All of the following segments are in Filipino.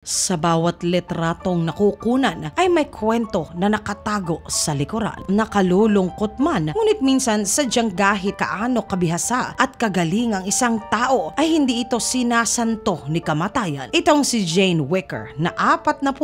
Sa bawat litratong nakukunan ay may kwento na nakatago sa likuran. Nakalulungkot man, ngunit minsan sadyang kahit kaano kabihasa at kagaling ang isang tao ay hindi ito sinasanto ni kamatayan. Itong si Jane Wicker na 45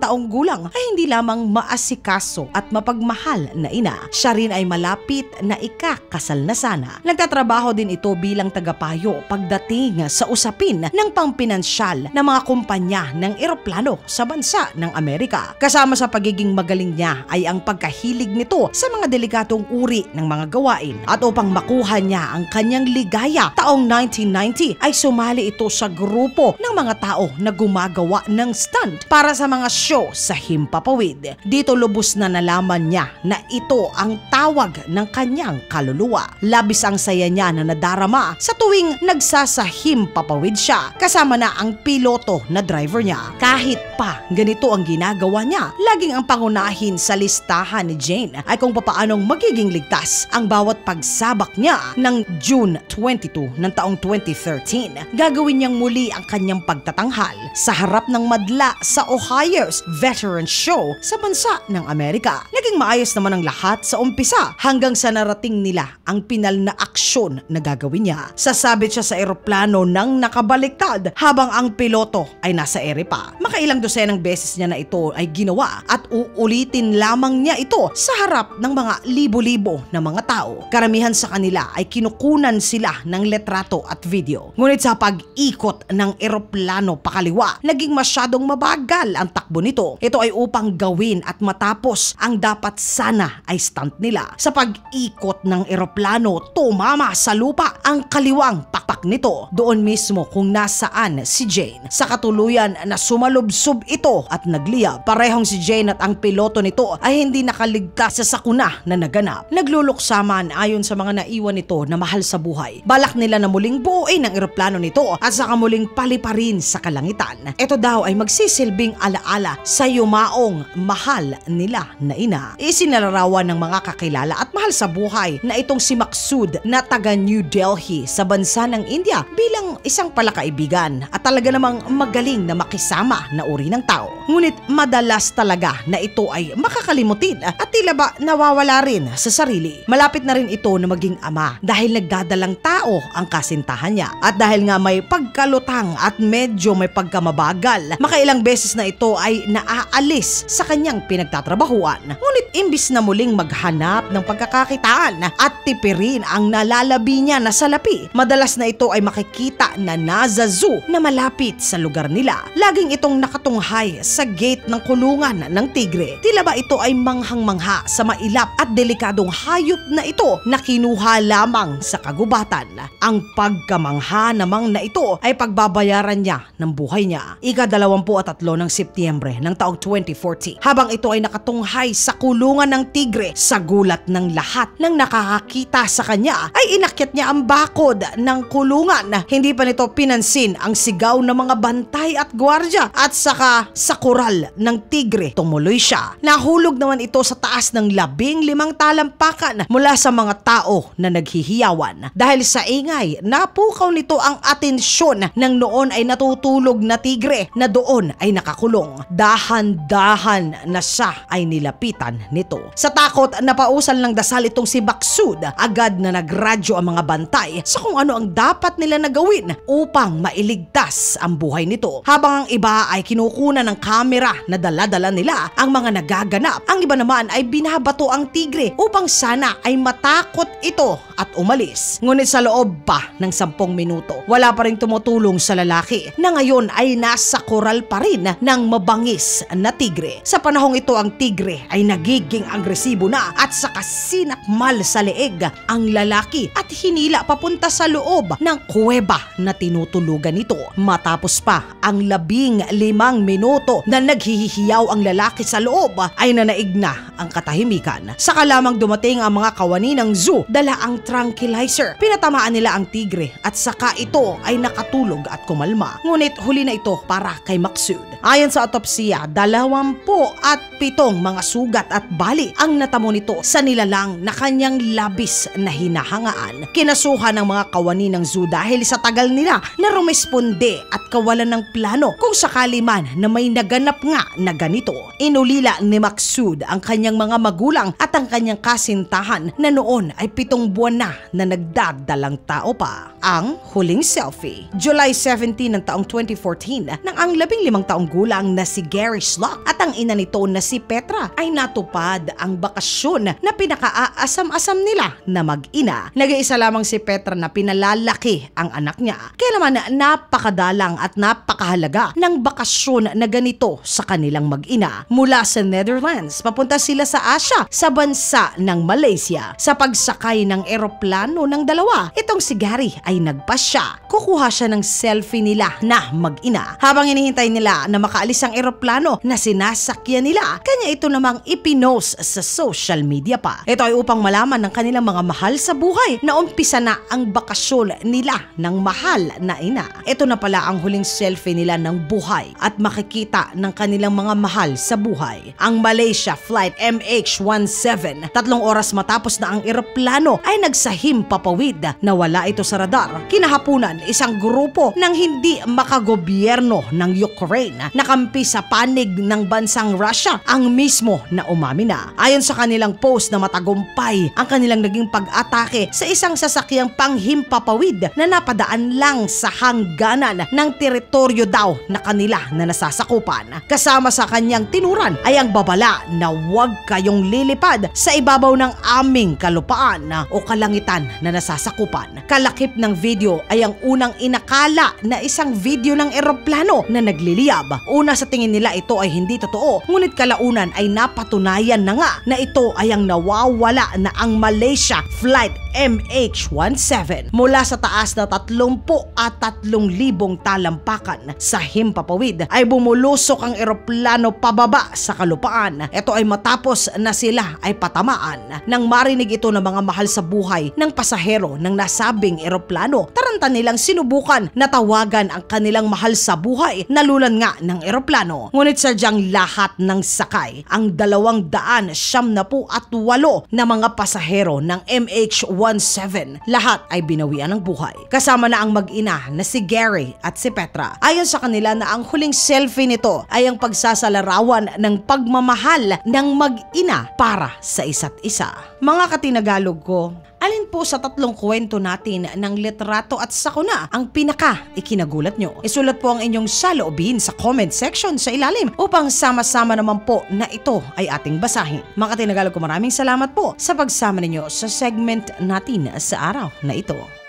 taong gulang ay hindi lamang maasikaso at mapagmahal na ina. Siya rin ay malapit na ikakasal na sana. Nagtatrabaho din ito bilang tagapayo pagdating sa usapin ng pampinansyal ng mga kumpanya ng eroplano sa bansa ng Amerika. Kasama sa pagiging magaling niya ay ang pagkahilig nito sa mga delikatong uri ng mga gawain. At upang makuha niya ang kanyang ligaya, taong 1990 ay sumali ito sa grupo ng mga tao na gumagawa ng stunt para sa mga show sa Himpapawid. Dito lubos na nalaman niya na ito ang tawag ng kanyang kaluluwa. Labis ang saya niya na nadarama sa tuwing nagsasahimpapawid siya, kasama na ang piloto na driver niya. Kahit pa ganito ang ginagawa niya, laging ang pangunahin sa listahan ni Jane ay kung papaanong magiging ligtas ang bawat pagsabak niya. Ng June 22 ng taong 2013, gagawin niyang muli ang kanyang pagtatanghal sa harap ng madla sa Ohio's Veterans Show sa bansa ng Amerika. Naging maayos naman ang lahat sa umpisa hanggang sa narating nila ang pinal na aksyon na gagawin niya. Sasabit siya sa eroplano nang nakabaliktad habang ang piloto ay nasa ere pa. Makailang dosenang beses niya na ito ay ginawa at uulitin lamang niya ito sa harap ng mga libo-libo na mga tao. Karamihan sa kanila ay kinukunan sila ng letrato at video. Ngunit sa pag-ikot ng eroplano pakaliwa, naging masyadong mabagal ang takbo nito. Ito ay upang gawin at matapos ang dapat sana ay stunt nila. Sa pag-ikot ng eroplano, tumama sa lupa ang kaliwang pakpak nito. Doon mismo kung nasaan si Jane. Sa katuluyan na sumalubsob ito at nagliyab. Parehong si Jane at ang piloto nito ay hindi nakaligtas sa sakuna na naganap. Nagluluksaman ayon sa mga naiwan nito na mahal sa buhay. Balak nila na muling buuin ang eroplano nito at saka muling paliparin sa kalangitan. Ito daw ay magsisilbing alaala sa yumaong mahal nila na ina. Isinalarawan ng mga kakilala at mahal sa buhay na itong si Maksud na taga New Delhi sa bansa ng India bilang isang palakaibigan at talaga namang magaling na makisama na uri ng tao. Ngunit madalas talaga na ito ay makakalimutin at tila ba nawawala rin sa sarili. Malapit na rin ito na maging ama dahil nagdadalang tao ang kasintahan niya. At dahil nga may pagkalutang at medyo may pagkamabagal, makailang beses na ito ay naaalis sa kanyang pinagtatrabahuan. Ngunit imbis na muling maghanap ng pagkakakitaan at tipirin ang nalalabi niya na salapi, madalas na ito ay makikita na nasa zoo na malapit sa lugar nila. Laging itong nakatunghay sa gate ng kulungan ng tigre. Tila ba ito ay manghang-mangha sa mailap at delikadong hayop na ito na kinuha lamang sa kagubatan. Ang pagkamangha namang na ito ay pagbabayaran niya ng buhay niya. Ika-23 ng Setyembre ng taong 2014, habang ito ay nakatunghay sa kulungan ng tigre, sa gulat ng lahat ng nakakakita sa kanya ay inakyat niya ang bakod ng kulungan. Hindi pa nito pinansin ang sigaw ng mga bantay at gwardya at saka sa kural ng tigre tumuloy siya. Nahulog naman ito sa taas ng 15 talampakan mula sa mga tao na naghihiyawan. Dahil sa ingay, napukaw nito ang atensyon ng noon ay natutulog na tigre na doon ay nakakulong. Dahan-dahan na siya ay nilapitan nito. Sa takot na pausal ng dasal itong si Maksud, agad na nagradyo ang mga bantay sa kung ano ang dapat nila na gawin upang mailigtas ang buhay nito. Habang ang iba ay kinukunan ng kamera na dala-dala nila ang mga nagaganap, ang iba naman ay binabato ang tigre upang sana ay matakot ito at umalis. Ngunit sa loob pa ng 10 minuto, wala pa rin tumutulong sa lalaki na ngayon ay nasa koral pa rin ng mabangis na tigre. Sa panahong ito, ang tigre ay nagiging agresibo na at saka sinakmal sa leeg ang lalaki at hinila papunta sa loob ng kuweba na tinutulugan nito. Matapos pa ang 15 minuto na naghihiyaw ang lalaki sa loob ay nanaig na ang katahimikan. Saka lamang dumating ang mga kawani ng zoo, dala ang tranquilizer. Pinatamaan nila ang tigre at saka ito ay nakatulog at kumalma. Ngunit huli na ito para kay Maksud. Ayon sa autopsiya, 27 mga sugat at bali ang natamo nito sa nilalang na kanyang labis na hinahangaan. Kinasuhan ng mga kawani ng zoo dahil sa tagal nila na rumesponde at kawalan ng plano kung sakali man na may naganap nga na ganito. Inulila ni Maksud ang kanyang mga magulang at ang kanyang kasintahan na noon ay 7 buwan na nagdadalang tao pa. Ang huling selfie. July 17 ng taong 2014 nang ang 15 taong gulang na si Gary Schlock at ang ina nito na si Petra ay natupad ang bakasyon na pinaka-aasam-asam nila na mag-ina. Nag-iisa lamang si Petra na pinalalaki ang anak niya. Kaya naman napakadalang at napakahalaga ng bakasyon na ganito sa kanilang mag-ina. Mula sa Netherlands, papunta sila sa Asia, sa bansa ng Malaysia. Sa pagsakay ng eroplano ng dalawa, itong si Gary ay nagpasya. Kukuha siya ng selfie nila na mag-ina. Habang hinihintay nila na makaalis ang eroplano na sinasakyan nila, kanya ito namang ipinost sa social media pa. Ito ay upang malaman ng kanilang mga mahal sa buhay na umpisa na ang bakasyon nila ng mahal na ina. Ito na pala ang huling selfie nila ng buhay at makikita ng kanilang mga mahal sa buhay. Ang Malaysia Flight MH17, 3 oras matapos na ang eroplano ay nagsahim papawid na wala ito sa radar. Kinahapunan, isang grupo ng hindi makagobyerno ng Ukraine nakampi sa panig ng bansang Russia ang mismo na umamin na. Ayon sa kanilang post na matagumpay ang kanilang naging pag-atake sa isang sasakyang panghimpapawid na napadaan lang sa hangganan ng teritoryo daw na kanila na nasasakupan. Kasama sa kanyang tinuran ay ang babala na huwag kayong lilipad sa ibabaw ng aming kalupaan o kalangitan na nasasakupan. Kalakip ng video ay ang unang inakala na isang video ng eroplano na nagliliyab. Una sa tingin nila ito ay hindi totoo, ngunit kalaunan ay napatunayan na nga na ito ay ang nawawala na ang Malaysia Flight MH17 mula sa taas na 30 at 3,000 talampakan sa himpapawid ay bumulusok ang eroplano pababa sa kalupaan. Ito ay matapos na sila ay patamaan. Nang marinig ito ng mga mahal sa buhay ng pasahero ng nasabing eroplano, taranta nilang sinubukan na tawagan ang kanilang mahal sa buhay na lulan nga ng eroplano. Ngunit sadyang lahat ng sakay, ang 278 na mga pasahero ng MH17, lahat ay binawian ng buhay. Kasama na ang mag-ina na si Gary at si Petra. Ayon sa kanila na ang huling selfie nito ay ang pagsasalarawan ng pagmamahal ng mag-ina para sa isa't isa. Mga katinagalog ko, alin po sa 3 kwento natin ng litrato at sakuna ang pinaka-ikinagulat nyo? Isulat po ang inyong saloobin sa comment section sa ilalim upang sama-sama naman po na ito ay ating basahin. Mga katinagalog ko, maraming salamat po sa pagsama ninyo sa segment natin sa araw na ito.